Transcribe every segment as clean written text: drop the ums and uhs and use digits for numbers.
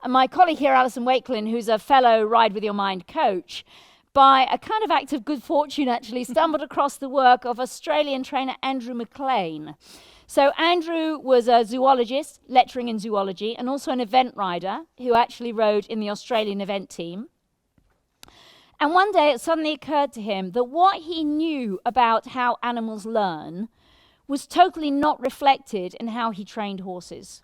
And my colleague here, Alison Wakelin, who's a fellow Ride With Your Mind coach, by a kind of act of good fortune actually, stumbled across the work of Australian trainer Andrew McLean. So Andrew was a zoologist, lecturing in zoology, and also an event rider who actually rode in the Australian event team. And one day it suddenly occurred to him that what he knew about how animals learn was totally not reflected in how he trained horses.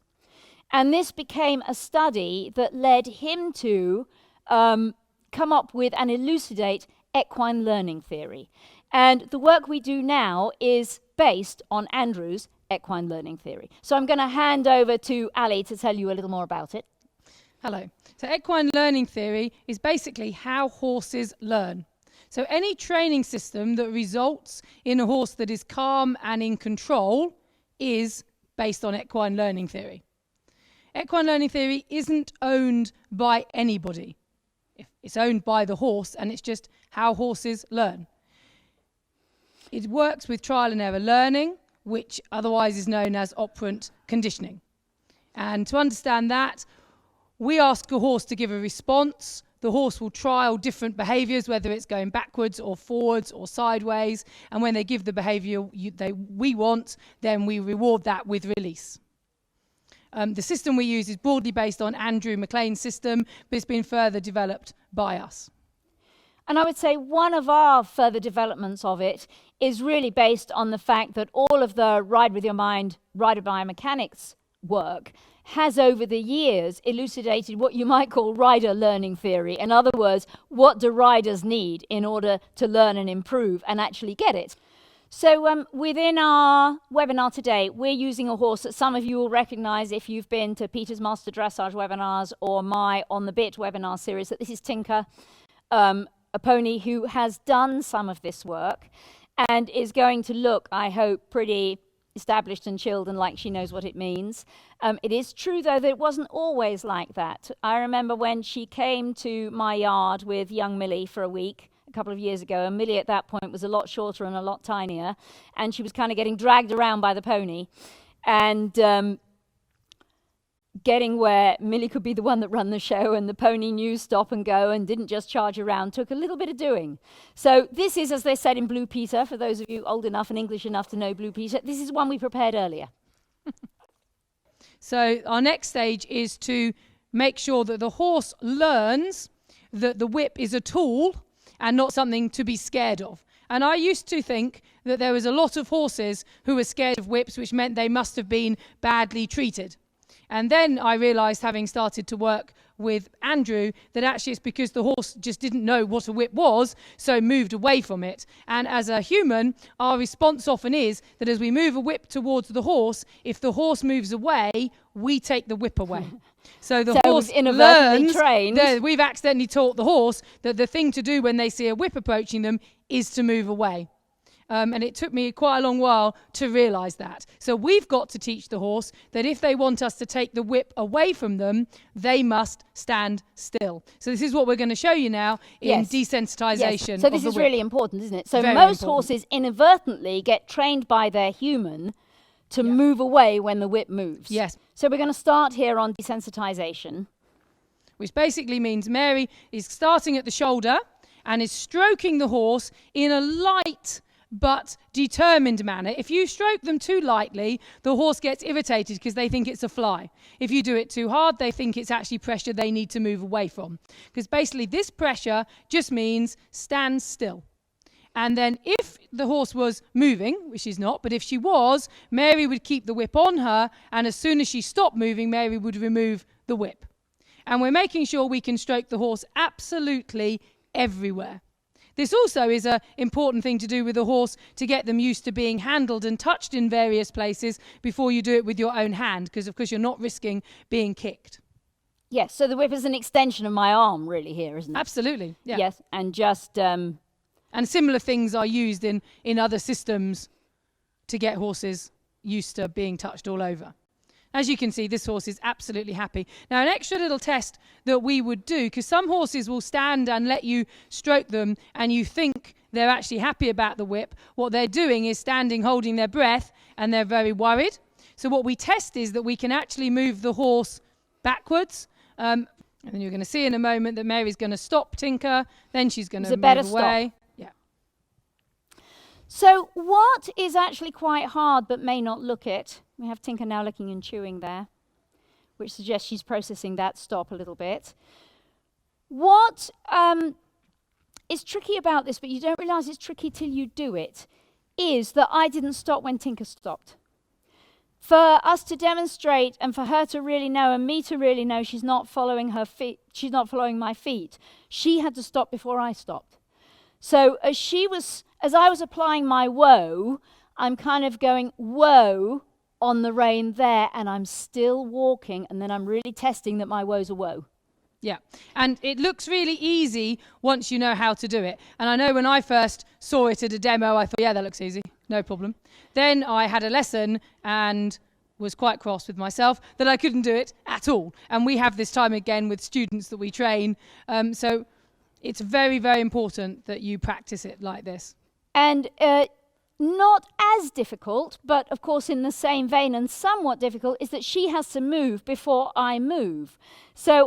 And this became a study that led him to come up with and elucidate equine learning theory. And the work we do now is based on Andrew's equine learning theory. So I'm going to hand over to Ali to tell you a little more about it. Hello. So equine learning theory is basically how horses learn. So any training system that results in a horse that is calm and in control is based on equine learning theory. Equine learning theory isn't owned by anybody. It's owned by the horse, and it's just how horses learn. It works with trial and error learning, which otherwise is known as operant conditioning. And to understand that, we ask a horse to give a response. The horse will trial different behaviours, whether it's going backwards or forwards or sideways. And when they give the behaviour we want, then we reward that with release. The system we use is broadly based on Andrew McLean's system, but it's been further developed by us. And I would say one of our further developments of it is really based on the fact that all of the Ride With Your Mind, rider biomechanics work has over the years elucidated what you might call rider learning theory. In other words, what do riders need in order to learn and improve and actually get it? So within our webinar today, we're using a horse that some of you will recognize if you've been to Peter's Master Dressage webinars or my On the Bit webinar series, that this is Tinker, a pony who has done some of this work and is going to look, I hope, pretty established and chilled and like she knows what it means. It is true, though, that it wasn't always like that. I remember when she came to my yard with young Millie for a week, a couple of years ago, and Millie at that point was a lot shorter and a lot tinier, and she was kind of getting dragged around by the pony, and getting where Millie could be the one that ran the show and the pony knew stop and go and didn't just charge around took a little bit of doing. So this is, as they said in Blue Peter, for those of you old enough and English enough to know Blue Peter, this is one we prepared earlier. So our next stage is to make sure that the horse learns that the whip is a tool and not something to be scared of. And I used to think that there was a lot of horses who were scared of whips, which meant they must have been badly treated. And then I realised, having started to work with Andrew, that actually it's because the horse just didn't know what a whip was, so moved away from it. And as a human, our response often is that as we move a whip towards the horse, if the horse moves away, we take the whip away. So the horse learns that we've accidentally taught the horse that the thing to do when they see a whip approaching them is to move away. And it took me quite a long while to realise that. So we've got to teach the horse that if they want us to take the whip away from them, they must stand still. So this is what we're going to show you now in desensitization. Yes. So this is really important, isn't it? So Very most important. horses inadvertently get trained by their human to move away when the whip moves. Yes. So we're going to start here on desensitization. Which basically means Mary is starting at the shoulder and is stroking the horse in a light but determined manner. If you stroke them too lightly, the horse gets irritated because they think it's a fly. If you do it too hard, they think it's actually pressure they need to move away from. Because basically this pressure just means stand still. And then if the horse was moving, which she's not, but if she was, Mary would keep the whip on her, and as soon as she stopped moving, Mary would remove the whip. And we're making sure we can stroke the horse absolutely everywhere. This also is an important thing to do with the horse to get them used to being handled and touched in various places before you do it with your own hand, because of course you're not risking being kicked. Yes, so the whip is an extension of my arm really here, isn't it? Absolutely, yeah. Yes, and just... And similar things are used in other systems to get horses used to being touched all over. As you can see, this horse is absolutely happy. Now, an extra little test that we would do, because some horses will stand and let you stroke them and you think they're actually happy about the whip. What they're doing is standing, holding their breath, and they're very worried. So what we test is that we can actually move the horse backwards, And then you're going to see in a moment that Mary's going to stop Tinker, then she's going to move better away. Yeah. So what is actually quite hard but may not look it, we have Tinker now looking and chewing there, which suggests she's processing that stop a little bit. What is tricky about this, but you don't realise it's tricky till you do it, is that I didn't stop when Tinker stopped. For us to demonstrate and for her to really know and me to really know she's not following her feet, she's not following my feet, she had to stop before I stopped. So as I was applying my whoa, I'm kind of going whoa on the rein there, and I'm still walking, and then I'm really testing that my whoa's a whoa. Yeah, and it looks really easy once you know how to do it. And I know when I first saw it at a demo, I thought, yeah, that looks easy, no problem. Then I had a lesson and was quite cross with myself that I couldn't do it at all. And we have this time again with students that we train. So it's very, very important that you practice it like this. And not as difficult, but of course in the same vein and somewhat difficult, is that she has to move before I move. So